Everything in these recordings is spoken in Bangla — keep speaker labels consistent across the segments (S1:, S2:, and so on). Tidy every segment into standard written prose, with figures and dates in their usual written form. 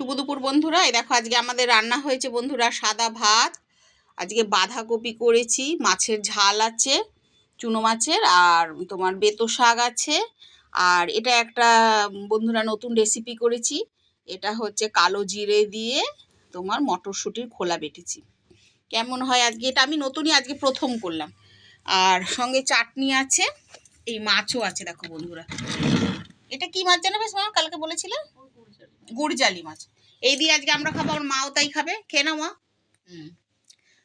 S1: শুভ দুপুর বন্ধুরা। এই দেখো আজকে আমাদের রান্না হয়েছে বন্ধুরা সাদা ভাত, আজকে বাঁধাকপি করেছি, মাছের ঝাল আছে চুনো মাছের, আর তোমার বেতো শাক আছে। আর এটা একটা বন্ধুরা নতুন রেসিপি করেছি, এটা হচ্ছে কালো জিরে দিয়ে তোমার মটরশুঁটির খোলা বেটেছি। কেমন হয় আজকে, এটা আমি নতুনই আজকে প্রথম করলাম। আর সঙ্গে চাটনি আছে, এই মাছও আছে দেখো বন্ধুরা। এটা কি মাছ জানো বেশ, মা কালকে বলেছিলে? গুড়জালি মাছ। এই দিয়ে আজকে আমরা খাবো, আমার মাও তাই খাবে। খেয়ে নাও মা।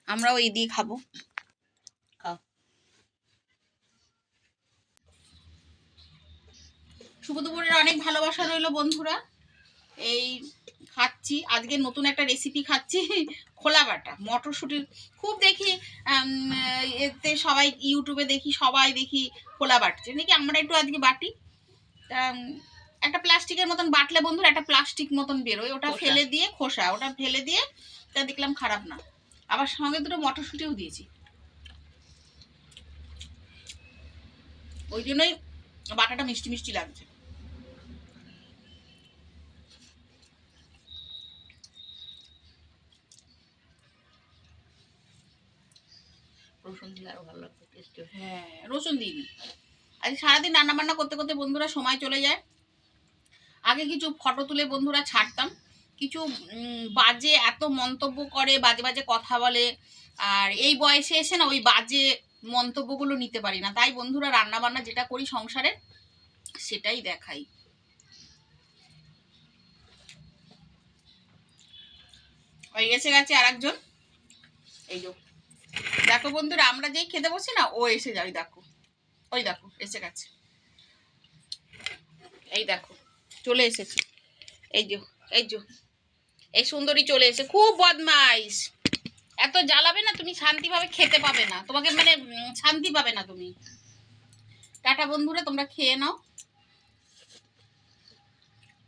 S1: আমরাও এই দিয়ে খাবো। খাও। শুভ দুপুরের অনেক ভালোবাসা রইলো বন্ধুরা। এই খাচ্ছি আজকে নতুন একটা রেসিপি খাচ্ছি, খোলা বাটা মটরশুঁটির। খুব দেখি এতে সবাই ইউটিউবে দেখি, সবাই দেখি খোলা বাটছে নাকি, আমরা একটু আজকে বাটি। একটা প্লাস্টিকের মতন বাটলে বন্ধুরা একটা প্লাস্টিক মতন বেরোয়, ওটা ফেলে দিয়ে খোসা ওটা ফেলে দিয়ে, তা দেখলাম খারাপ না। আবার সঙ্গে দুটো মটরশুঁটিও দিয়েছি, ওই জন্যই বাটাটা মিষ্টি মিষ্টি লাগছে। রসুন দিলে আরো ভালো লাগবে, টেস্টি। হ্যাঁ, রসুন দিইনি। আজ সারাদিন রান্না বান্না করতে করতে বন্ধুরা সময় চলে যায়। আগে কিছু ফটো তুলে বন্ধুরা ছাড়তাম, কিছু বাজে এত মন্তব্য করে, বাজে বাজে কথা বলে, আর এই বয়সে এসে না ওই বাজে মন্তব্যগুলো নিতে পারি না। তাই বন্ধুরা রান্না বান্না যেটা করি সংসারে সেটাই দেখাই। ওই এসে গেছে আর একজন, এই যে দেখো বন্ধুরা, আমরা যেই খেতে বসি না ও এসে যাই, দেখো ওই দেখো এসে গেছে, এই দেখো চলে এসেছে, এই যে এই যে এই সুন্দরী চলে এসে। খুব বদমাইশ, এত জ্বালাবে না তুমি শান্তিভাবে খেতে পাবে না, তোমাকে মানে শান্তি পাবে না তুমি। টাটা বন্ধুরা, তোমরা খেয়ে নাও।